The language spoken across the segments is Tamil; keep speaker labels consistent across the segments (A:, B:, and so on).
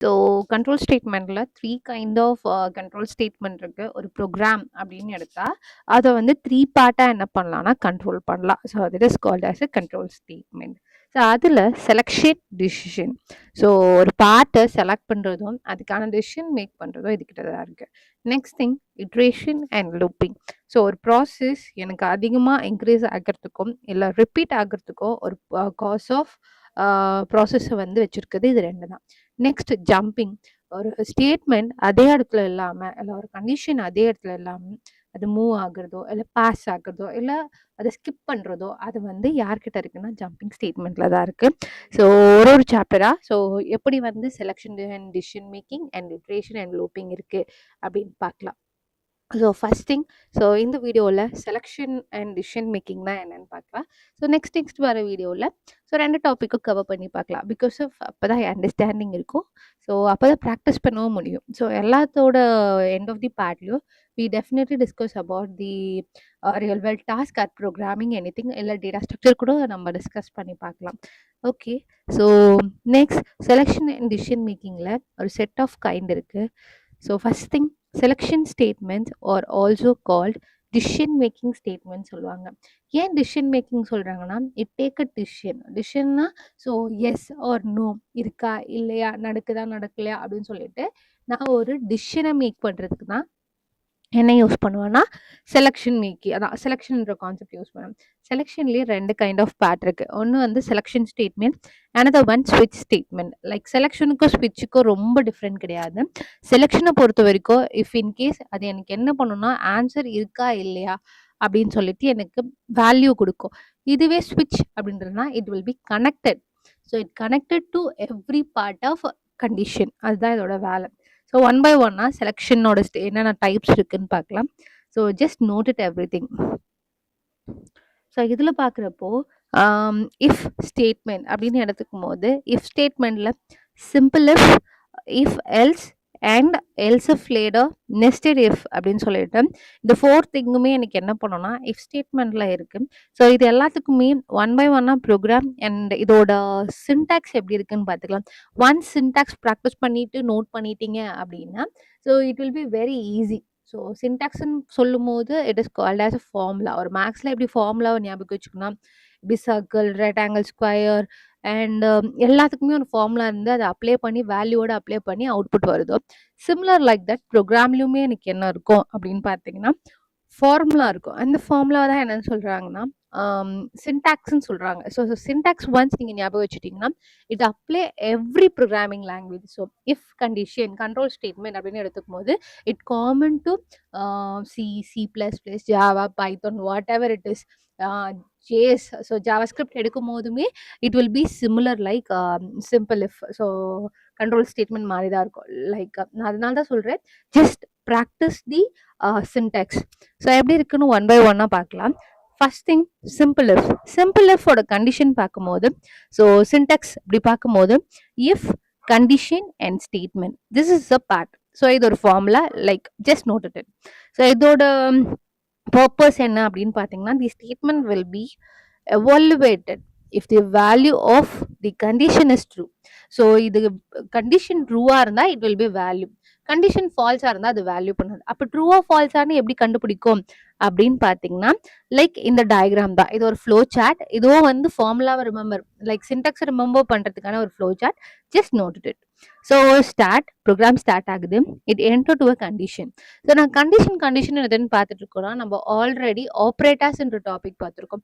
A: ஸோ கண்ட்ரோல் ஸ்டேட்மெண்ட்ல 3 கைண்ட் ஆஃப் கண்ட்ரோல் ஸ்டேட்மெண்ட் இருக்கு. ஒரு ப்ரோக்ராம் அப்படின்னு எடுத்தா, அத வந்து 3 பார்ட்டா என்ன பண்ணலாம்னா கண்ட்ரோல் பண்ணலாம். So that is called as a control statement. So அதில செலக்ஷன், டிசிஷன். ஸோ ஒரு பார்ட்ட செலக்ட் பண்றதும், அதுக்கான டிசிஷன் மேக் பண்றதும் இதுகிட்ட தான் இருக்கு. Next thing iteration and looping. So ஒரு ப்ராசஸ் எனக்கு அதிகமா இன்க்ரீஸ் ஆகுறதுக்கும், இல்ல ரிப்பீட் ஆகுறதுக்கும் ஒரு காஸ் ஆஃப் ப்ராசஸ வந்து வச்சிருக்குது இது 2 தான். Next jumping. ஒரு ஸ்டேட்மெண்ட் அதே இடத்துல இல்லாம, இல்ல ஒரு கண்டிஷன் அதே இடத்துல இல்லாம, அது மூவ் ஆகுறதோ, இல்ல பாஸ் ஆகுறதோ, இல்ல அத ஸ்கிப் பண்றதோ, அது வந்து யார்கிட்ட இருக்குன்னா, ஜம்பிங் ஸ்டேட்மெண்ட்ல தான் இருக்கு. ஸோ ஒரு சாப்டரா எப்படி வந்து selection and decision making and iteration and looping இருக்கு அப்படின்னு பார்க்கலாம். ஸோ ஃபர்ஸ்ட் திங், இந்த வீடியோவில் செலக்ஷன் அண்ட் டிசிஷன் மேக்கிங்னா என்னன்னு பார்க்கலாம். நெக்ஸ்ட் வர வீடியோவில் 2 டாப்பிக்கும் கவர் பண்ணி பார்க்கலாம். பிகாஸ் ஆஃப் அப்போ தான் அண்டர்ஸ்டாண்டிங் இருக்கும். அப்போ தான் ப்ராக்டிஸ் பண்ணவும் முடியும். எல்லாத்தோட எண்ட் ஆஃப் தி பார்ட்லையும் we definitely discuss about the real world task or programming anything, இல்லை டேட்டா ஸ்ட்ரக்சர் கூட நம்ம டிஸ்கஸ் பண்ணி பார்க்கலாம். Okay. So next selection and decision மேக்கிங்கில் ஒரு செட் ஆஃப் கைண்ட் இருக்குது. First thing, selection statements are also called decision making statement சொல்லுவாங்க. ஏன் டிசிஷன் மேக்கிங் சொல்றாங்கன்னா, இட் டேக் அ டிசிஷன்னா எஸ் ஆர் நோ இருக்கா இல்லையா, நடக்குதா நடக்கலையா அப்படின்னு சொல்லிட்டு நான் ஒரு டிசிஷனை மேக் பண்றதுக்கு தான் என்ன யூஸ் பண்ணுவேன்னா செலக்ஷன் அதான் செலக்ஷன்ன்ற கான்செப்ட் யூஸ் பண்ணுவேன். செலக்ஷன்லேயே 2 கைண்ட் ஆஃப் பார்ட் இருக்கு. ஒன்று வந்து செலக்ஷன் ஸ்டேட்மெண்ட், another ஒன் ஸ்விட்ச் ஸ்டேட்மெண்ட். லைக் செலக்ஷனுக்கும் ஸ்விட்சுக்கும் ரொம்ப டிஃப்ரெண்ட் கிடையாது. செலக்ஷனை பொறுத்த வரைக்கும் இஃப் இன்கேஸ் அது எனக்கு என்ன பண்ணுன்னா, ஆன்சர் இருக்கா இல்லையா அப்படின்னு சொல்லிட்டு எனக்கு வேல்யூ கொடுக்கும். இதுவே ஸ்விட்ச் அப்படின்றதுனா it will be connected. It connected to every part of condition. அதுதான் இதோட வேலை. ஒன் பை ஒன்னா செலக்ஷனோட என்னென்ன டைப்ஸ் இருக்குன்னு பார்க்கலாம். Just note it everything. இதில் பார்க்குறப்போ இஃப் ஸ்டேட்மெண்ட் அப்படின்னு எடுத்துக்கும் போது, இஃப் ஸ்டேட்மெண்ட்டில் simple if else and else if ladder, nested if அப்படின்னு சொல்லிட்டு இந்த 4 திங்குமே எனக்கு என்ன பண்ணணும்னா இஃப் ஸ்டேட்மெண்ட்டில் இருக்குது. இது எல்லாத்துக்குமே ஒன் பை ஒன்னாக ப்ரோக்ராம் அண்ட் இதோட சின்டாக்ஸ் எப்படி இருக்குன்னு பார்த்துக்கலாம். ஒன்ஸ் சின்டாக்ஸ் ப்ராக்டிஸ் பண்ணிட்டு நோட் பண்ணிட்டீங்க அப்படின்னா it will be very easy. சின்டாக்ஸ்ன்னு சொல்லும்போது it is called as a formula. ஒரு மேக்ஸில் எப்படி ஃபார்முலாவை ஞாபகம் வச்சுக்கணும், இப்படி சர்க்கிள், ரெக்டாங்கிள், ஸ்கொயர் அண்ட் எல்லாத்துக்குமே ஒரு ஃபார்முலா இருந்து அதை அப்ளை பண்ணி வேல்யூவோட அப்ளை பண்ணி அவுட்புட் வருதோ, சிமிலர் லைக் தட் ப்ரோக்ராம்லையுமே எனக்கு என்ன இருக்கும் அப்படின்னு பார்த்தீங்கன்னா ஃபார்முலா இருக்கும். அந்த ஃபார்முலா தான் என்னன்னு சொல்கிறாங்கன்னா சின்டாக்ஸ்ன்னு சொல்கிறாங்க. சின்டாக்ஸ் ஒன்ஸ் நீங்கள் ஞாபகம் வச்சுட்டிங்கன்னா it apply every programming language. If condition control statement அப்படின்னு எடுத்துக்கும் போது it common to C++, Java, Python, whatever it is, JS. JavaScript எடுக்கும் போதுமே it will be similar like simple if. Control statement மாதிரி தான் இருக்கும். லைக் நான் அதனால தான் சொல்கிறேன், ஜஸ்ட் ப்ராக்டிஸ் தி சின்டாக்ஸ். எப்படி இருக்குன்னு ஒன் பை ஒன்னாக பார்க்கலாம். ஃபர்ஸ்ட் திங், சிம்பிள் இஃபோட கண்டிஷன் பார்க்கும்போது சின்டாக்ஸ் இப்படி பார்க்கும்போது if condition and statement, this is a part. இது ஒரு formula, like just note it. இதோட பர்பஸ் என்ன அப்படின்னு பார்த்தீங்கன்னா, the statement will be evaluated if the value of the condition is true. இது கண்டிஷன் ட்ரூவா இருந்தா it will be value, condition ஃபால்ஸா இருந்தா அது வேல்யூ பண்ணாது. அப்ப ட்ரூவா ஃபால்ஸானு எப்படி கண்டுபிடிக்கும் அப்படின்னு பார்த்தீங்கன்னா, லைக் இந்த டயக்ராம் தான். இது ஒரு ஃப்ளோ சார்ட். இதுவும் வந்து ஃபார்முலாவை ரிமெம்பர், லைக் சின்டாக்ஸ் ரிமெம்பர் பண்றதுக்கான ஒரு flow chart. Just note it. Program start ஆகுது. It enter to a condition. நான் கண்டிஷன் எதுன்னு பார்த்துட்டு இருக்கோம்னா, நம்ம ஆல்ரெடி ஆப்ரேட்டர்ஸ்ன்ற டாபிக் பார்த்துருக்கோம்.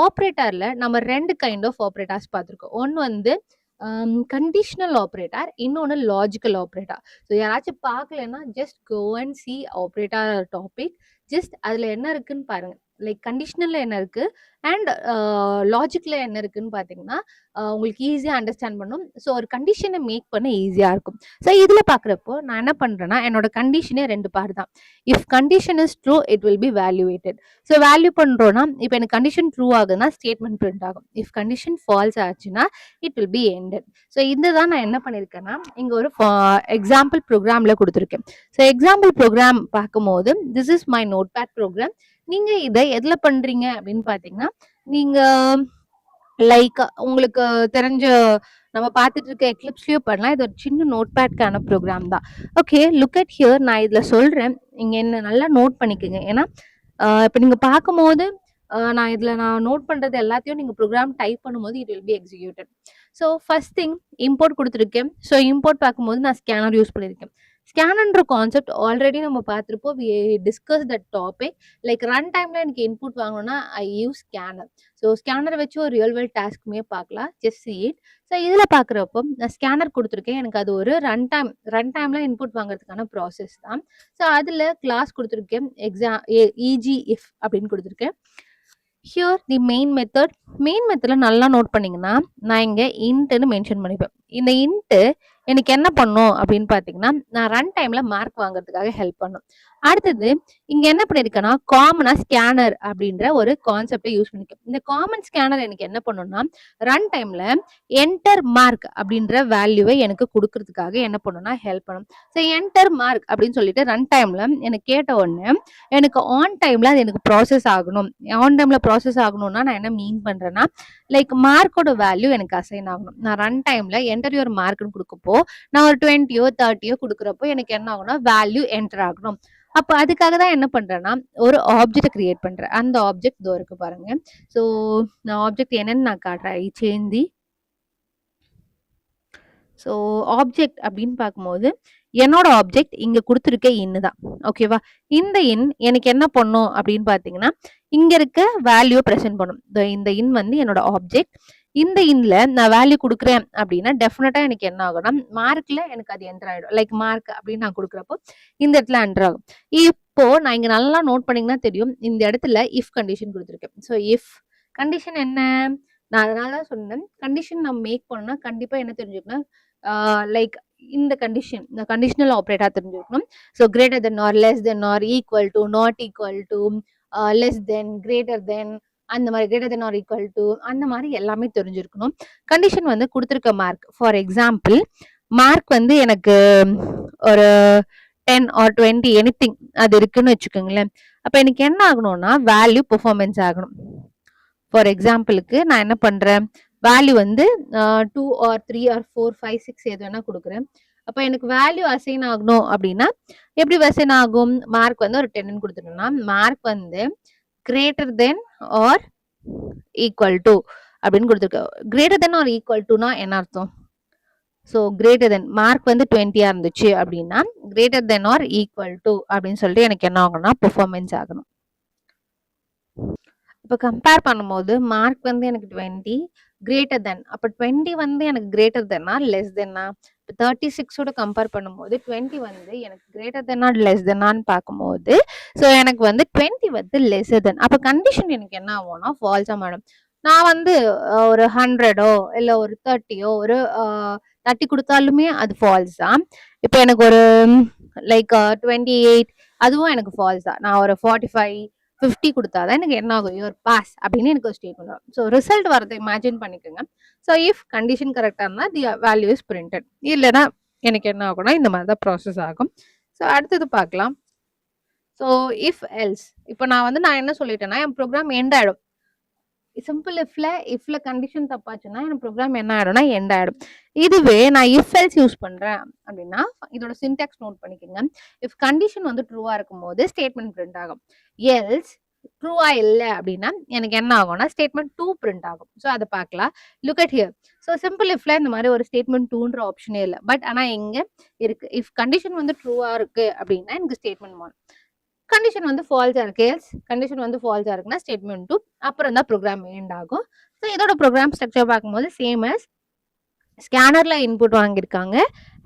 A: ஆப்ரேட்டர்ல நம்ம 2 கைண்ட் ஆஃப் ஆப்ரேட்டர்ஸ் பார்த்துருக்கோம். ஒன்று வந்து கண்டிஷனல் ஆப்ரேட்டர், இன்னொன்று லாஜிக்கல் ஆப்ரேட்டர். யாராச்சும் பார்க்கலன்னா just go and C operator topic. Just அதில் என்ன இருக்குன்னு பாருங்க. லைக் கண்டிஷனல்ல என்ன இருக்கு அண்ட் லாஜிக்ல என்ன இருக்குன்னு பார்த்தீங்கன்னா உங்களுக்கு ஈஸியாக அண்டர்ஸ்டாண்ட் பண்ணும். ஒரு கண்டிஷனை மேக் பண்ண ஈஸியாக இருக்கும். இதில் பார்க்குறப்போ நான் என்ன பண்ணுறேன்னா, என்னோட கண்டிஷனே 2 பார்ட் தான். If condition is true it will be evaluated. Value பண்ணுறோன்னா, இப்போ எனக்கு கண்டிஷன் ட்ரூ ஆகுதுன்னா ஸ்டேட்மெண்ட் பிரிண்ட் ஆகும். இஃப் கண்டிஷன் ஃபால்ஸ் ஆச்சுன்னா இட் வில் பி எண்டட். இதுதான் நான் என்ன பண்ணியிருக்கேன்னா, இங்கே ஒரு எக்ஸாம்பிள் ப்ரோக்ராமில் கொடுத்துருக்கேன். எக்ஸாம்பிள் ப்ரோக்ராம் பார்க்கும்போது this is my notepad program. நீங்கள் இதை எதில் பண்ணுறீங்க அப்படின்னு பார்த்தீங்கன்னா, நீங்கள் லைக் உங்களுக்கு தெரிஞ்ச நம்ம பார்த்துட்டு இருக்க எக்லிப்ஸ்லயும் பண்ணலாம். இது ஒரு சின்ன நோட் பேட்கான ப்ரோக்ராம் தான். Okay, look at here. நான் இதுல சொல்றேன், நீங்க என்ன நல்லா நோட் பண்ணிக்கோங்க. ஏன்னா இப்ப நீங்க பார்க்கும்போது நான் நோட் பண்றது எல்லாத்தையும் நீங்க ப்ரோக்ராம் டைப் பண்ணும்போது it will B executed. So first thing import கொடுத்துருக்கேன். ஸோ இம்போர்ட் பார்க்கும்போது நான் ஸ்கேனர் யூஸ் பண்ணியிருக்கேன். ஸ்கேனர்ன்ற கான்செப்ட் ஆல்ரெடி நம்ம பார்த்துருப்போம். We discuss that topic. Like run டைம்ல எனக்கு இன்புட் வாங்கணும்னா ஐ யூஸ் ஸ்கேனர். ஸோ ஸ்கேனரை வச்சு ஒரு ரியல் வேர்ல்ட் டாஸ்க்குமே பார்க்கலாம். Just see it. ஸோ இதில் பார்க்குறப்போ நான் ஸ்கேனர் கொடுத்துருக்கேன். எனக்கு அது ஒரு ரன் டைம்ல இன்புட் வாங்குறதுக்கான ப்ராசஸ் தான். ஸோ அதில் கிளாஸ் கொடுத்துருக்கேன். இஜி இஃப் அப்படின்னு கொடுத்துருக்கேன். ஹியர் தி மெயின் மெத்தட்ல நல்லா நோட் பண்ணீங்கன்னா நான் இங்க இன்ட்னு மென்ஷன் பண்ணிப்பேன். இந்த இன்ட் எனக்கு என்ன பண்ணும் அப்படின்னு பாத்தீங்கன்னா, நான் ரன் டைம்ல மார்க் வாங்குறதுக்காக ஹெல்ப் பண்ணும். அடுத்தது இங்க என்ன பண்ணிருக்கேன்னா, காமனா ஸ்கேனர் அப்படின்ற ஒரு கான்செப்டை யூஸ் பண்ணிருக்கேன். இந்த காமன் ஸ்கேனர் எனக்கு என்ன பண்ணும்னா, ரன் டைம்ல என்டர் மார்க் அப்படின்ற வேல்யூவை எனக்கு கொடுக்கறதுக்காக என்ன பண்ணும்னா ஹெல்ப் பண்ணும். ஸோ என்டர் மார்க் அப்படின்னு சொல்லிட்டு ரன் டைம்ல எனக்கு கேட்ட உடனே எனக்கு ஆன் டைம்ல அது எனக்கு ப்ராசஸ் ஆகணும். ஆன் டைம்ல ப்ராசஸ் ஆகணும்னா நான் என்ன மீன் பண்றேன்னா, லைக் மார்க்கோட வேல்யூ எனக்கு அசைன் ஆகணும். நான் ரன் டைம்ல என்டர் யுவர் மார்க்னு கொடுக்கப்போ நான் ஒரு 20யோ 30யோ கொடுக்குறப்போ எனக்கு என்ன ஆகும்னா வேல்யூ என்டர் ஆகணும். அப்ப அதுக்காக தான் என்ன பண்றேன்னா ஒரு ஆப்ஜெக்ட் கிரியேட் பண்றேன். அந்த ஆப்ஜெக்ட் இதோ இருக்கு பாருங்க. ஸோ நான் ஆப்ஜெக்ட் என்னன்னு நான் காட்டுறேன். சேந்தி. ஸோ ஆப்ஜெக்ட் அப்படின்னு பார்க்கும்போது என்னோட ஆப்ஜெக்ட் இங்க கொடுத்துருக்க இன்னு தான். ஓகேவா? இந்த இன் எனக்கு என்ன பண்ணும் அப்படின்னு பார்த்தீங்கன்னா, இங்க இருக்க வேல்யூ ப்ரெசென்ட் பண்ணும். இந்த இன் வந்து என்னோட ஆப்ஜெக்ட். இந்த இன்ல நான் வேல்யூ கொடுக்குறேன் அப்படின்னா டெஃபினட்டா எனக்கு என்ன ஆகும்னா மார்க்ல எனக்கு அது என்டர் ஆயிடும். லைக் மார்க் அப்படின்னு நான் கொடுக்குறப்போ இந்த இடத்துல என்டர் ஆகும். இப்போ நான் இங்க நல்லா நோட் பண்ணீங்கன்னா தெரியும். இந்த இடத்துல இஃப் கண்டிஷன் கொடுத்துருக்கேன். ஸோ இஃப் கண்டிஷன் என்ன? நான் அதனால தான் சொன்னேன். கண்டிஷன் நம்ம மேக் பண்ணோம்னா கண்டிப்பா என்ன தெரிஞ்சுக்கணும், லைக் இந்த கண்டிஷன் இந்த கண்டிஷனல் ஆப்ரேட்டா தெரிஞ்சிருக்கணும். So greater than or less than or equal to not equal to less than greater than அந்த மாதிரி greater than or equal to அந்த மாதிரி எல்லாமே தெரிஞ்சிருக்கணும். கண்டிஷன் வந்து கொடுத்துருக்க மார்க் ஃபார் எக்ஸாம்பிள் மார்க் வந்து எனக்கு ஒரு 10 ஆர் 20 எனிதிங் அது இருக்குன்னு வச்சுக்கோங்களேன். அப்ப எனக்கு என்ன ஆகணும்னா வேல்யூ பெர்ஃபார்மன்ஸ் ஆகணும். ஃபார் எக்ஸாம்பிளுக்கு நான் என்ன பண்றேன், வேல்யூ வந்து 2 ஆர் 3 ஆர் 4 5 6 எது வேணா கொடுக்குறேன். அப்ப எனக்கு வேல்யூ அசைன் ஆகணும் அப்படின்னா எப்படி அசைன் ஆகும்? மார்க் வந்து ஒரு 10 கொடுத்துட்டோம்னா மார்க் வந்து greater than or equal to அப்படின்னு கொடுத்துருக்க. கிரேட்டர் தென் ஆர் ஈக்குவல் டுனா என்ன அர்த்தம்? ஸோ கிரேட்டர் தென் மார்க் வந்து 20 இருந்துச்சு அப்படின்னா greater than or equal to அப்படின்னு சொல்லிட்டு எனக்கு என்ன ஆகணும்னா பெர்ஃபார்மன்ஸ் ஆகணும். இப்போ கம்பேர் பண்ணும்போது மார்க் வந்து எனக்கு 20 கிரேட்டர் தென். அப்போ 20 வந்து எனக்கு கிரேட்டர் தென்னா லெஸ் தென்னா? இப்போ 36ஓட கம்பேர் பண்ணும்போது 20 வந்து எனக்கு கிரேட்டர் தென்னா லெஸ் தென்னான்னு பார்க்கும்போது ஸோ எனக்கு வந்து 20 வந்து லெஸ்ஸர் தென். அப்போ கண்டிஷன் எனக்கு என்ன ஆகும்னா ஃபால்ஸா மேடம். நான் வந்து ஒரு 100ஓ இல்லை ஒரு 30ஓ ஒரு 30 கொடுத்தாலுமே அது ஃபால்ஸ் தான். இப்போ எனக்கு ஒரு லைக் 28 அதுவும் எனக்கு ஃபால்ஸ் தான். நான் ஒரு 45 50 கொடுத்தாதான் எனக்கு என்ன ஆகும், யுவர் பாஸ் அப்படின்னு எனக்கு ஒரு ஸ்டேட்மெண்ட் வரும். ஸோ ரிசல்ட் வரதை இமேஜின் பண்ணிக்கோங்க. ஸோ இஃப் கண்டிஷன் கரெக்டாக இருந்தால் தி வேல்யூ இஸ் பிரிண்டட். இல்லைன்னா எனக்கு என்ன ஆகும்னா இந்த மாதிரி தான் ப்ராசஸ் ஆகும். ஸோ அடுத்தது பார்க்கலாம். ஸோ இஃப் எல்ஸ் இப்போ நான் என்ன சொல்லிட்டேன்னா என் ப்ரோக்ராம் எண்ட் ஆயிடும். சிம்பிள் இஃப்ல கண்டிஷன் தப்பாச்சுன்னா என் ப்ரோக்ராம் என்ன ஆயிடும்னா எண்ட் ஆயிடும். இதுவே நான் இஃப் எல்ஸ் யூஸ் பண்றேன் அப்படின்னா இதோட சின்டாக்ஸ் நோட் பண்ணிக்கோங்க. இஃப் கண்டிஷன் வந்து ட்ரூவா இருக்கும் போது ஸ்டேட்மெண்ட் பிரிண்ட் ஆகும். எல்ஸ் ட்ரூவா இல்லை அப்படின்னா எனக்கு என்ன ஆகும்னா ஸ்டேட்மெண்ட் 2 பிரிண்ட் ஆகும். ஸோ அதை பார்க்கலாம். Look at here. So simple இஃப்ல இந்த மாதிரி ஒரு ஸ்டேட்மெண்ட் 2ன்ற ஆப்ஷனே இல்லை. பட் ஆனால் எங்க இருக்கு, இஃப் கண்டிஷன் வந்து ட்ரூவா இருக்கு அப்படின்னா எனக்கு ஸ்டேட்மெண்ட் 1. கண்டிஷன் வந்து ஃபால்ஸா இருக்கு, கண்டிஷன் வந்து ஃபால்ஸா இருக்குன்னா ஸ்டேட்மெண்ட் 2 அப்புறம் தான் ப்ரோக்ராம் எண்ட் ஆகும். ஸோ இதோட ப்ரோக்ராம் ஸ்ட்ரக்சர் பார்க்கும்போது சேம் அஸ் ஸ்கேனர்ல இன்புட் வாங்கியிருக்காங்க.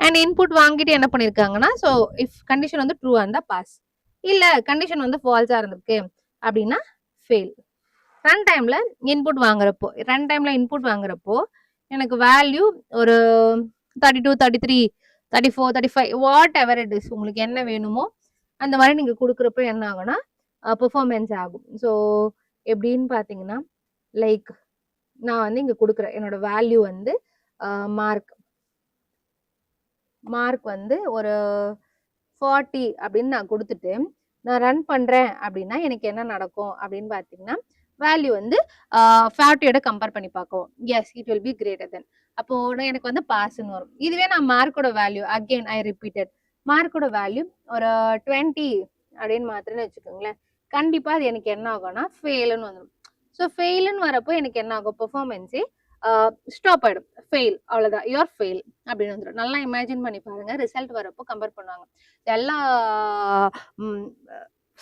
A: அண்ட் இன்புட் வாங்கிட்டு என்ன பண்ணியிருக்காங்கன்னா ஸோ இஃப் கண்டிஷன் வந்து ட்ரூவா இருந்தா பாஸ், இல்ல கண்டிஷன் வந்து ஃபால்ஸா இருந்திருக்கு அப்படின்னா ஃபெயில். ரன் டைம்ல இன்புட் வாங்குறப்போ எனக்கு வேல்யூ ஒரு 32 33 34 35 வாட் எவர் இட் இஸ் உங்களுக்கு என்ன வேணுமோ அந்த மாதிரி நீங்க கொடுக்குறப்ப என்ன ஆகும்னா பெர்ஃபார்மன்ஸ் ஆகும். ஸோ எப்படின்னு பார்த்தீங்கன்னா லைக் நான் வந்து இங்க கொடுக்குறேன் என்னோட வேல்யூ வந்து மார்க் வந்து ஒரு 40 அப்படின்னு நான் கொடுத்துட்டு நான் ரன் பண்றேன் அப்படின்னா எனக்கு என்ன நடக்கும் அப்படின்னு பார்த்தீங்கன்னா வேல்யூ வந்து 40யோட கம்பேர் பண்ணி பார்க்கவும். Yes it will be greater then. அப்போ எனக்கு வந்து பாஸ்ன்னு வரும். இதுவே நான் மார்க்கோட வேல்யூ அகெயின் ஐ ரிப்பீட்டட் மார்க்கோட வேல்யூ ஒரு 20 அப்படின்னு மாத்திரன்னு வச்சுக்கோங்களேன். கண்டிப்பா அது எனக்கு என்ன ஆகும்னா ஃபெயிலுன்னு வந்துடும். ஸோ ஃபெயிலுன்னு வரப்போ எனக்கு என்ன ஆகும், பெர்ஃபார்மன்ஸே ஸ்டாப் ஆயிடும். ஃபெயில், அவ்வளவுதான், யுவர் ஃபெயில் அப்படின்னு வந்துடும். நல்லா இமேஜின் பண்ணி பாருங்க. ரிசல்ட் வரப்போ கம்பேர் பண்ணுவாங்க. எல்லா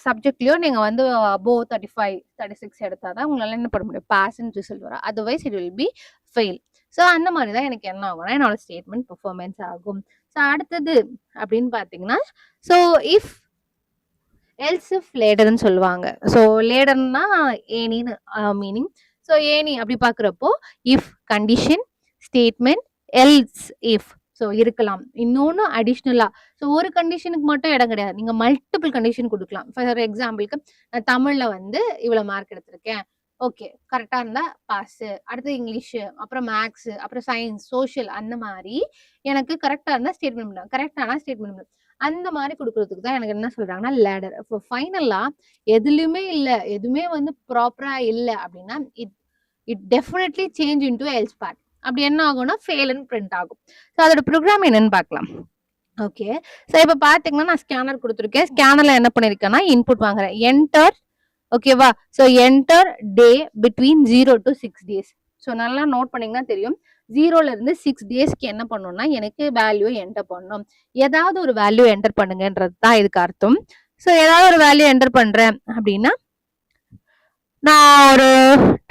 A: சப்ஜெக்ட்லயும் நீங்க வந்து அபோவ் 35, 36 எடுத்தாதான் உங்களால என்ன பண்ண முடியும், பாஸ்ன்னு ரிசல்ட் வரும். Otherwise it will B fail. So அந்த மாதிரி தான் எனக்கு என்ன ஆகும்னா என்னோட ஸ்டேட்மெண்ட் பெர்ஃபார்மன்ஸ் ஆகும். ஸோ அடுத்தது அப்படின்னு பார்த்தீங்கன்னா, ஸோ இஃப் எல்ஸ் இஃப் லேடர்ன்னு சொல்லுவாங்க. ஸோ லேடர்னா ஏனின்னு மீனிங். ஸோ ஏனி அப்படி பார்க்குறப்போ if condition statement else if so இருக்கலாம். இன்னொன்று அடிஷ்னலா ஸோ ஒரு கண்டிஷனுக்கு மட்டும் இடம் கிடையாது. நீங்க மல்டிபிள் கண்டிஷன் கொடுக்கலாம். ஃபார் எக்ஸாம்பிளுக்கு நான் தமிழ்ல வந்து இவ்வளவு மார்க் எடுத்திருக்கேன். ஓகே, கரெக்டா இருந்தா பாஸ். அடுத்து இங்கிலீஷ், அப்புறம் மேக்ஸ், அப்புறம் சயின்ஸ், சோஷியல், அந்த மாதிரி எனக்கு கரெக்டா இருந்தா ஸ்டேட்மெண்ட், கரெக்டானா ஸ்டேட்மெண்ட், அந்த மாதிரி கொடுக்கறதுக்கு தான் எனக்கு என்ன சொல்றாங்கன்னா லேடர். இப்போ ஃபைனலா எதுலயுமே இல்ல, எதுவுமே வந்து ப்ராப்பரா இல்ல அப்படின்னா it it definitely change into else part. அப்படி என்ன ஆகும்னா ஃபெயில்னு பிரிண்ட் ஆகும். ஸோ அதோட ப்ரோக்ராம் என்னன்னு பார்க்கலாம். ஓகே, ஸோ இப்போ பார்த்தீங்கன்னா நான் ஸ்கேனர் கொடுத்துருக்கேன். ஸ்கேனர்ல என்ன பண்ணிருக்கேன்னா இன்புட் வாங்குறேன். என்டர், ஓகேவா? So enter day between 0 to 6 days. So நல்லா நோட் பண்ணீங்கன்னா தெரியும். 0ல இருந்து 6 டேஸ்க்கு என்ன பண்ணணும்னா எனக்கு வேல்யூ என்டர் பண்ணணும். ஏதாவது ஒரு வேல்யூ என்டர் பண்ணுங்கன்றது தான் இதுக்கு அர்த்தம். ஸோ ஏதாவது ஒரு வேல்யூ என்டர் பண்றேன் அப்படின்னா நான் ஒரு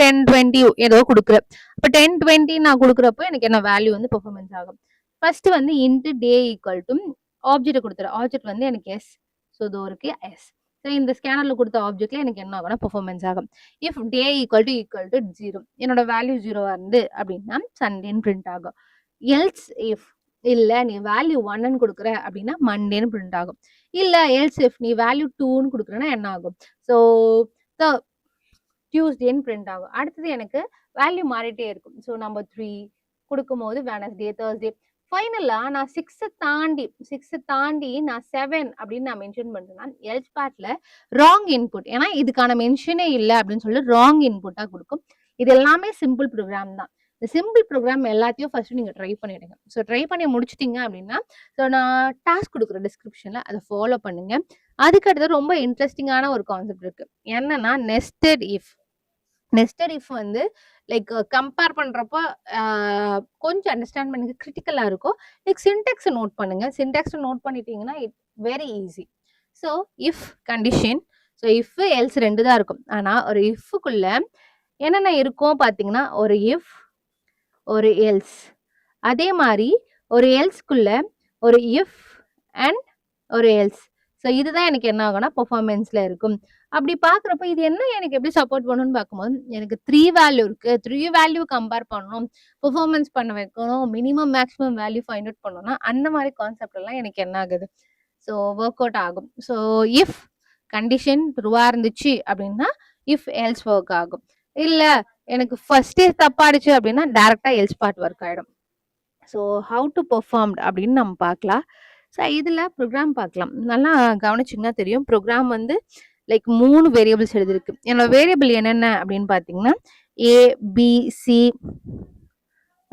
A: 10, 20 ஏதோ கொடுக்குறேன். இப்போ 10, 20 நான் கொடுக்குறப்போ எனக்கு என்ன வேல்யூ வந்து பெர்ஃபார்மன்ஸ் ஆகும். ஃபர்ஸ்ட் வந்து into day equal to object கொடுத்துறேன். ஆப்ஜெக்ட் வந்து எனக்கு எஸ். ஸோ இதோ இருக்கு எஸ். ஸோ இந்த ஸ்கேனர்ல கொடுத்த ஆப்ஜெக்ட்ல எனக்கு என்ன ஆகும்னா பெர்ஃபார்மன்ஸ் ஆகும். இஃப் டே ஈக்குவல் டு 0 என்னோட வேல்யூ 0வா இருந்து அப்படின்னா சண்டேன்னு பிரிண்ட் ஆகும். எல்ஸ் இஃப் இல்ல நீ வேல்யூ 1ன்னு கொடுக்குற அப்படின்னா மண்டேன்னு பிரிண்ட் ஆகும். இல்ல எல்ஸ் இஃப் நீ வேல்யூ 2ன்னு கொடுக்குறேன்னா என்ன ஆகும், ஸோ டியூஸ்டேன்னு பிரிண்ட் ஆகும். அடுத்தது எனக்கு வேல்யூ மாறிட்டே இருக்கும். ஸோ நம்பர் 3 கொடுக்கும்போது வெனஸ்டே, தேர்ஸ்டே. ஃபைனலா நான் 6 தாண்டி நான் 7 அப்படின்னு நான் மென்ஷன் பண்றேன்னா எல்ஸ் பார்ட்ல ராங் இன்புட், ஏன்னா இதுக்கான மென்ஷனே இல்லை அப்படின்னு சொல்லி ராங் இன்புட்டா கொடுக்கும். இது எல்லாமே சிம்பிள் ப்ரோக்ராம் தான். இந்த சிம்பிள் ப்ரோக்ராம் எல்லாத்தையும் ஃபர்ஸ்ட் நீங்க ட்ரை பண்ணிடுங்க. ஸோ ட்ரை பண்ணி முடிச்சிட்டீங்க அப்படின்னா ஸோ நான் டாஸ்க் கொடுக்குற டிஸ்கிரிப்ஷன்ல அதை ஃபாலோ பண்ணுங்க. அதுக்கடுத்து ரொம்ப இன்ட்ரெஸ்டிங்கான ஒரு கான்செப்ட் இருக்கு. என்னன்னா நெஸ்டட் இஃப். நெஸ்டட் இஃப் வந்து லைக் கம்பேர் பண்றப்போ கொஞ்சம் அண்டர்ஸ்டாண்ட் பண்ணுங்க, கிரிட்டிக்கலா இருக்கும். லைக் சின்டெக்ஸ் நோட் பண்ணுங்க. சின்டெக்ஸ் நோட் பண்ணிட்டீங்கன்னா it very easy. So if condition, so if else 2 தான் இருக்கும். ஆனா ஒரு இஃப்க்குள்ள என்னென்ன இருக்கும் பாத்தீங்கன்னா ஒரு இஃப், ஒரு எல்ஸ், அதே மாதிரி ஒரு எல்ஸ்க்குள்ள ஒரு இஃப் அண்ட் ஒரு எல்ஸ். ஸோ இதுதான் எனக்கு என்ன ஆகும்னா பெர்ஃபார்மன்ஸ்ல இருக்கும். அப்படி பாக்குறப்ப இது என்ன எனக்கு எப்படி சப்போர்ட் பண்ணணும்னு பார்க்கும்போது எனக்கு 3 வேல்யூ இருக்கு. 3 வேல்யூ கம்பேர் பண்ணணும், பெர்ஃபார்மன்ஸ் பண்ண வைக்கணும், minimum maximum value find out பண்ணணும்னா அந்த மாதிரி கான்செப்ட் எல்லாம் எனக்கு என்ன ஆகுது, ஸோ ஒர்க் அவுட் ஆகும். ஸோ இஃப் கண்டிஷன் ட்ரூவா இருந்துச்சு அப்படின்னா இஃப் எல்ஸ் ஒர்க் ஆகும். இல்ல எனக்கு ஃபர்ஸ்டே தப்பாடுச்சு அப்படின்னா டைரக்டா எல்ஸ் பார்ட் ஒர்க் ஆயிடும். ஸோ ஹவு டு பெர்ஃபார்ம்ட் அப்படின்னு நம்ம பார்க்கலாம். ஸோ இதில் ப்ரோக்ராம் பார்க்கலாம். நல்லா கவனிச்சிங்கன்னா தெரியும். ப்ரோக்ராம் வந்து லைக் 3 வேரியபிள்ஸ் எழுதிருக்கு. என்னோட வேரியபிள் என்னென்ன அப்படின்னு பார்த்தீங்கன்னா ஏபிசி,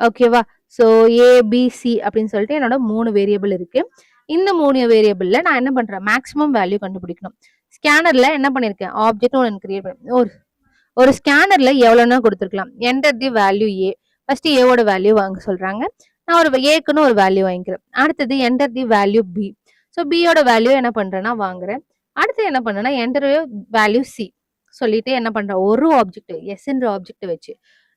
A: ஓகேவா? ஸோ ஏபிசி அப்படின்னு சொல்லிட்டு என்னோட 3 வேரியபிள் இருக்கு. இந்த 3 வேரியபிள்ல நான் என்ன பண்றேன், மேக்ஸிமம் வேல்யூ கண்டுபிடிக்கணும். ஸ்கேனர்ல என்ன பண்ணிருக்கேன், ஆப்ஜெக்ட் ஒன்று கிரியேட் பண்ணி ஒரு ஸ்கேனர்ல எவ்வளோன்னா கொடுத்துருக்கலாம். Enter the value A. First ஏவோட வேல்யூ வாங்க சொல்றாங்க. நான் ஒரு ஏக்குன்னு ஒரு வேல்யூ வாங்கிக்கிறேன். அடுத்தது enter the value B. So பியோட வேல்யூ என்ன பண்றேன்னா வாங்குறேன். அடுத்து என்ன பண்றேன்னா என்டர் வேல்யூ சி சொல்லிட்டு என்ன பண்றேன், ஒரு ஆப்ஜெக்ட் எஸ்ன்ற ஆப்ஜெக்ட் வச்சு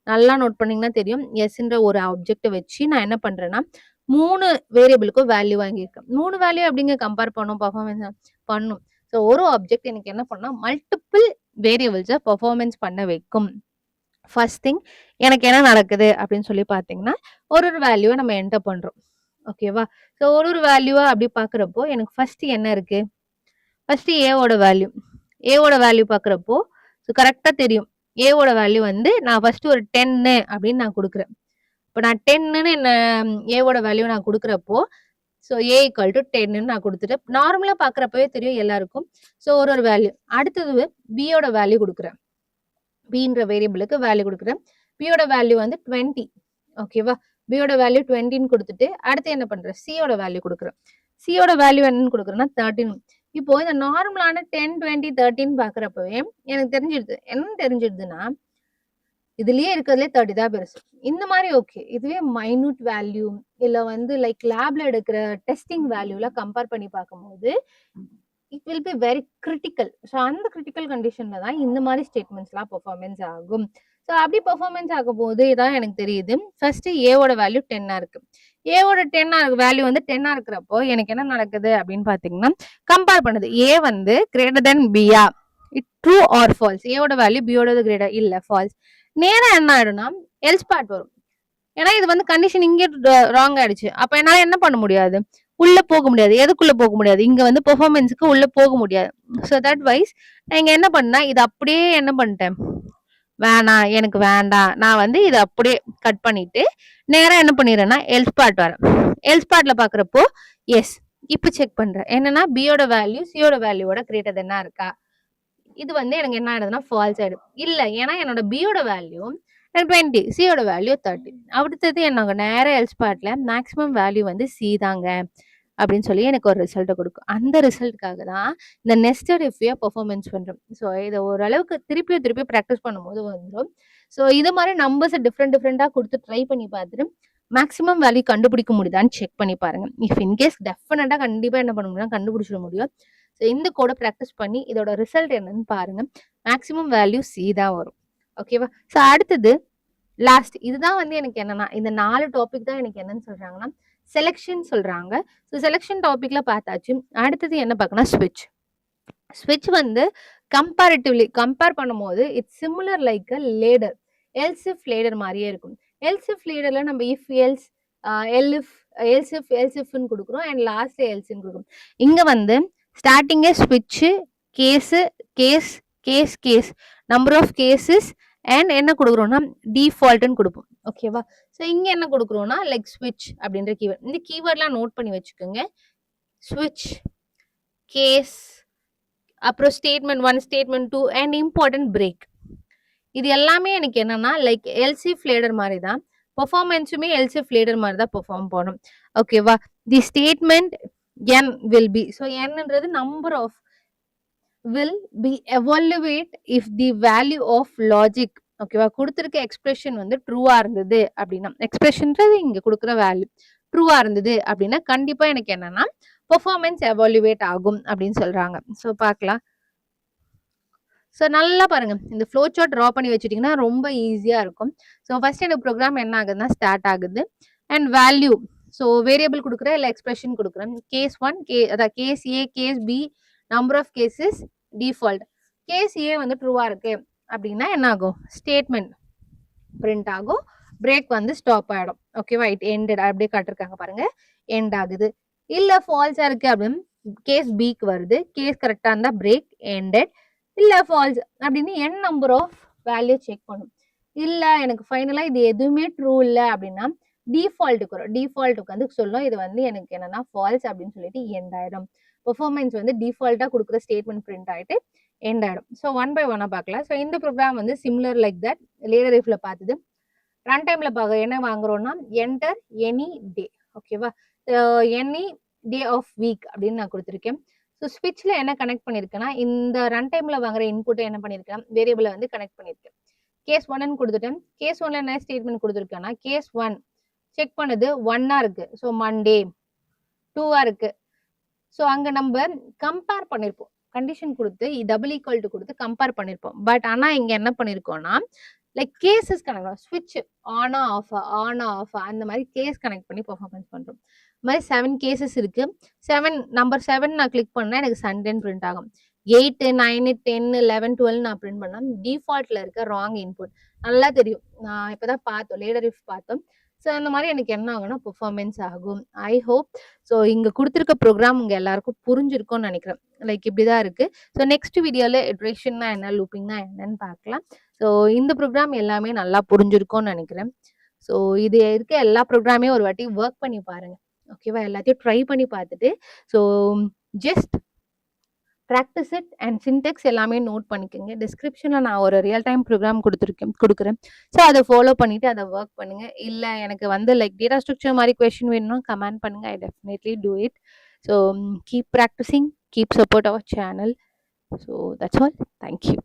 A: நல்லா நோட் பண்ணீங்கன்னா தெரியும். எஸ்ன்ற ஒரு ஆப்ஜெக்ட் வச்சு நான் என்ன பண்றேன்னா 3 வேரியபிளுக்கும் வேல்யூ வாங்கியிருக்கேன். 3 வேல்யூ அப்படிங்க கம்பேர் பண்ணும், பர்ஃபார்மன்ஸ் பண்ணும். ஸோ ஒரு ஆப்ஜெக்ட் எனக்கு என்ன பண்ணா மல்டிபிள் வேரியபிள்ஸை பர்ஃபார்மன்ஸ் பண்ண வைக்கும். ஃபர்ஸ்ட் திங் எனக்கு என்ன நடக்குது அப்படின்னு சொல்லி பார்த்தீங்கன்னா ஒரு வேல்யூவை நம்ம என்டர் பண்றோம், ஓகேவா? ஸோ ஒரு வேல்யூவா அப்படி பார்க்குறப்போ எனக்கு ஃபர்ஸ்ட் என்ன இருக்கு, ஃபர்ஸ்ட் ஏவோட வேல்யூ. ஏவோட வேல்யூ பார்க்குறப்போ ஸோ கரெக்டாக தெரியும். ஏவோட வேல்யூ வந்து நான் ஃபர்ஸ்ட் ஒரு 10 அப்படின்னு நான் கொடுக்குறேன். இப்போ நான் 10ன்னு என்ன ஏவோட வேல்யூ நான் கொடுக்குறப்போ ஸோ ஏ ஈக்குவல் டு 10ன்னு நான் கொடுத்துட்டு நார்மலாக பார்க்குறப்பவே தெரியும் எல்லாருக்கும். ஸோ ஒரு வேல்யூ. அடுத்தது பியோட வேல்யூ கொடுக்குறேன். பின்ற வேரியபிளுக்கு வேல்யூ கொடுக்குறேன். பியோட வேல்யூ வந்து 20. ஓகேவா? பியோட வேல்யூ 20ன்னு கொடுத்துட்டு அடுத்து என்ன பண்றேன்? சியோட வேல்யூ கொடுக்குறேன். சியோட வேல்யூ என்னன்னு கொடுக்குறேன்னா 13. இப்போ இந்த நார்மலான 10, 20, 13 பாக்குறப்பவே எனக்கு தெரிஞ்சிடுது. என்ன தெரிஞ்சிடுதுன்னா இதுலயே இருக்கிறதுலே 30 தான் பெருசு. இந்த மாதிரி ஓகே. இதுவே மைன்யூட் வேல்யூ இல்ல வந்து லைக் லேப்ல எடுக்கிற டெஸ்டிங் வேல்யூல கம்பேர் பண்ணி பார்க்கும்போது it will be very critical. So அந்த கிரிட்டிக்கல் கண்டிஷன்ல தான் இந்த மாதிரி ஸ்டேட்மெண்ட்ஸ்லாம் பெர்ஃபார்மன்ஸ் ஆகும். ஸோ அப்படி பெர்ஃபார்மன்ஸ் ஆகும் போது இதான் எனக்கு தெரியுது. ஃபர்ஸ்ட் ஏவோட வேல்யூ 10 இருக்கு. ஏவோட 10 வேல்யூ வந்து 10 இருக்கிறப்போ எனக்கு என்ன நடக்குது அப்படின்னு பாத்தீங்கன்னா கம்பேர் பண்ணுது. ஏ வந்து கிரேட்டர் தென் பியா, இட் ட்ரூ ஆர் ஃபால்ஸ். ஏவோட வேல்யூ பியோட கிரேட்டர் இல்ல ஃபால்ஸ். நேரா என்ன ஆயிடும்னா எல்ஸ் பார்ட் வரும். ஏன்னா இது வந்து கண்டிஷன் இங்கே ராங் ஆயிடுச்சு. அப்ப என்னால என்ன பண்ண முடியாது? உள்ள போக முடியாது. எதுக்குள்ள போக முடியாது? இங்க வந்து பெர்ஃபார்மன்ஸுக்கு உள்ள போக முடியாது. ஸோ தட் வைஸ் நான் இங்க என்ன பண்ணா இது அப்படியே என்ன பண்ணிட்டேன்? வேணாம், எனக்கு வேண்டாம். நான் வந்து இதை அப்படியே கட் பண்ணிட்டு நேரா என்ன பண்ணிடுறேன்னா எல்ஸ் பார்ட் வரேன். எல்ஸ் பார்ட்ல பாக்குறப்போ எஸ் இப்ப செக் பண்றேன். என்னன்னா பியோட வேல்யூ சியோட வேல்யூவோட கிரேட்டர் தென்னா இருக்கா? இது வந்து எனக்கு என்ன ஆயிடுதுன்னா ஃபால்ஸ் ஆயிடும். இல்ல ஏன்னா என்னோட பியோட வேல்யூ 20, சியோட வேல்யூ 30. அடுத்தது என்னங்க நேரம் எல்ஸ் பார்ட்ல மேக்ஸிமம் வேல்யூ வந்து சி தாங்க அப்படின்னு சொல்லி எனக்கு ஒரு ரிசல்ட்டை கொடுக்கும். அந்த ரிசல்ட்டுக்காக தான் இந்த நெஸ்டட் இஃப்யா பெர்ஃபார்மன்ஸ் பண்றோம். ஸோ இதை ஓரளவுக்கு திருப்பி ப்ராக்டிஸ் பண்ணும்போது வந்துடும். ஸோ இது மாதிரி நம்பர்ஸ் டிஃப்ரெண்டா கொடுத்து ட்ரை பண்ணி பார்த்துட்டு மேக்ஸிமம் வேல்யூ கண்டுபிடிக்க முடியுதான்னு செக் பண்ணி பாருங்க. இஃப் இன்கேஸ் டெஃபினட்டா கண்டிப்பா என்ன பண்ண முடியும் கண்டுபிடிச்சிட முடியும். ஸோ இந்த கோடை ப்ராக்டிஸ் பண்ணி இதோட ரிசல்ட் என்னன்னு பாருங்க. மேக்ஸிமம் வேல்யூ சி தான் வரும். ஓகேவா? ஸோ அடுத்தது லாஸ்ட் இதுதான் வந்து எனக்கு என்னன்னா இந்த 4 டாபிக் தான் எனக்கு என்னன்னு சொல்றாங்கன்னா செலெக்ஷன் சொல்றாங்க. ஸோ செலெக்ஷன் டாபிக்ல பார்த்தாச்சு. அடுத்தது என்ன பார்க்கணும்? ஸ்விட்ச். ஸ்விட்ச் வந்து கம்பேரிட்டிவ்லி கம்பேர் பண்ணும்போது it's similar like a ladder. Else if ladder மாதிரியே இருக்கும். எல்ஸ் இஃப் லேடர்ல நம்ம இஃப் எல்ஸ் எல்ஸ் இஃப்னு கொடுக்குறோம் அண்ட் லாஸ்ட்ல எல்ஸ்ன்னு கொடுக்குறோம். இங்க வந்து ஸ்டார்டிங்கே ஸ்விட்ச் case case case case number of cases and என்ன கொடுக்குறோம்னா டிஃபால்ட்னு கொடுப்போம். ஓகேவா? ஸோ இங்க என்ன கொடுக்குறோம்னா லைக் ஸ்விட்ச் அப்படின்ற கீவேர்ட். இந்த கீவேர்ட்லாம் நோட் பண்ணி வச்சுக்கோங்க. ஸ்விட்ச், கேஸ், அப்புறம் statement 1, statement 2 and important break. இது எல்லாமே எனக்கு என்னன்னா லைக் எல்சி ஃபிளேடர் மாதிரி தான். பெர்ஃபார்மன்ஸுமே எல்சி ஃபிளேடர் மாதிரி தான் பெர்ஃபார்ம் பண்ணும். ஓகேவா? The statement n will be. So என்னன்றது number of will be evaluate if the value of logic. ஓகேவா? கொடுத்துருக்க எக்ஸ்பிரஷன் வந்து ட்ரூவா இருந்தது அப்படின்னா எக்ஸ்பிரஷன்றது இங்க கொடுக்குற வேல்யூ ட்ரூவா இருந்தது அப்படின்னா கண்டிப்பா எனக்கு என்னன்னா பெர்ஃபார்மன்ஸ் எவாலுவேட் ஆகும் அப்படின்னு சொல்றாங்க. ஸோ பார்க்கலாம். ஸோ நல்லா பாருங்க. இந்த ஃப்ளோ சார்ட் ட்ரா பண்ணி வச்சுட்டீங்கன்னா ரொம்ப ஈஸியா இருக்கும். ஸோ ஃபர்ஸ்ட் எனக்கு ப்ரோக்ராம் என்ன ஆகுதுன்னா ஸ்டார்ட் ஆகுது அண்ட் வேல்யூ. ஸோ வேரியபிள் கொடுக்குறேன் இல்லை எக்ஸ்பிரஷன் கொடுக்குறேன். கேஸ் 1 அதாவது case A case B number of cases default. Case A வந்து ட்ரூவா இருக்கு அப்படின்னா என்ன ஆகும்? ஸ்டேட்மெண்ட் பிரிண்ட் ஆகும். பிரேக் வந்து ஸ்டாப் ஆயிடும். ஓகேவா? இட் எண்டட் அப்படியே காட்டிருக்காங்க பாருங்க. எண்ட் ஆகுது. இல்ல ஃபால்ஸா இருக்கு அப்படின்னு கேஸ் பிக்கு வருது. கேஸ் கரெக்டா இருந்தா பிரேக் எண்டட். இல்ல ஃபால்ஸ் அப்படின்னு n number of value check பண்ணும். இல்ல எனக்கு ஃபைனலா இது எதுவுமே ட்ரூ இல்ல அப்படின்னா டிஃபால்ட்டுக்கு வரும். டிஃபால்ட்டுக்கு வந்து சொல்லும் இது வந்து எனக்கு என்னன்னா ஃபால்ஸ் அப்படின்னு சொல்லிட்டு எண்ட் ஆயிடும். பெர்ஃபார்மன்ஸ் வந்து டிஃபால்ட்டா கொடுக்குற ஸ்டேட்மெண்ட் பிரிண்ட் ஆயிட்டு எண்ட் ஆயிடும். ஸோ 1 by 1 பார்க்கலாம். ஸோ இந்த ப்ரோக்ராம் வந்து சிமிலர் லைக் தட் லேடர் இஃப்ல பார்த்தது. ரன் டைம்ல பார்க்க என்ன வாங்குறோம்னா என்டர் எனி டே. ஓகேவா? எனி டே ஆஃப் வீக் அப்படின்னு நான் கொடுத்துருக்கேன். ஸோ ஸ்விட்ச்ல என்ன கனெக்ட் பண்ணிருக்கேன்னா இந்த ரன் டைம்ல வாங்குற இன்புட்டை என்ன பண்ணிருக்கேன்? வேரியபிளை வந்து கனெக்ட் பண்ணிருக்கேன். கேஸ் 1 கொடுத்துட்டேன். கேஸ் 1ல என்ன ஸ்டேட்மெண்ட் கொடுத்துருக்கேன்னா கேஸ் 1 செக் பண்ணது 1 இருக்கு. ஸோ மண்டே 2 இருக்கு. ஸோ அங்க நம்ம கம்பேர் பண்ணிருப்போம். கண்டிஷன் கொடுத்து டபுள் ஈக்குவல் டு கொடுத்து கம்பேர் பண்ணிருப்போம். பட் ஆனா இங்க என்ன பண்ணிருக்கோம்னா லைக் கேசஸ் கனெக்ட் ஸ்விட்ச் ஆனா ஆஃப் அந்த மாதிரி கேஸ் கனெக்ட் பண்ணி பெர்ஃபார்மன்ஸ் பண்றோம். இந்த மாதிரி 7 கேசஸ் இருக்கு. 7 நம்பர் 7 நான் கிளிக் பண்ணா எனக்கு சண்டேன்னு பிரிண்ட் ஆகும். 8, 9, 10, 11, 12 நான் பிரிண்ட் பண்ணா டிஃபால்ட்ல இருக்க ராங் இன்புட். நல்லா தெரியும். நான் இப்பதான் பார்த்தோம் லேடர் இஃப் பார்த்தோம். ஸோ அந்த மாதிரி எனக்கு என்ன ஆகும்னா பெர்ஃபார்மன்ஸ் ஆகும். ஐ ஹோப் ஸோ இங்க கொடுத்துருக்க ப்ரோக்ராம் உங்க எல்லாருக்கும் புரிஞ்சிருக்கும்னு நினைக்கிறேன். லைக் இப்படிதான் இருக்கு. ஸோ நெக்ஸ்ட் வீடியோல இட்ரேஷன்னா என்ன லூப்பிங்னா என்னன்னு பார்க்கலாம். ஸோ இந்த ப்ரோக்ராம் எல்லாமே நல்லா புரிஞ்சிருக்கும்னு நினைக்கிறேன். ஸோ இது இருக்க எல்லா ப்ரோக்ராமையும் ஒரு வாட்டி ஒர்க் பண்ணி பாருங்க. ஓகேவா? எல்லாத்தையும் ட்ரை பண்ணி பார்த்துட்டு so just practice it and syntax எல்லாமே நோட் பண்ணிக்கோங்க. டிஸ்கிரிப்ஷனில் நான் ஒரு ரியல் டைம் ப்ரோக்ராம் கொடுக்குறேன். ஸோ அதை ஃபாலோ பண்ணிவிட்டு அதை ஒர்க் பண்ணுங்கள். இல்லை எனக்கு வந்து லைக் டேட்டா ஸ்ட்ரக்சர் மாதிரி கொஷின் வேணும்னா கமெண்ட் பண்ணுங்கள். I definitely do it. So keep practicing, keep support our channel. So that's all. Thank you.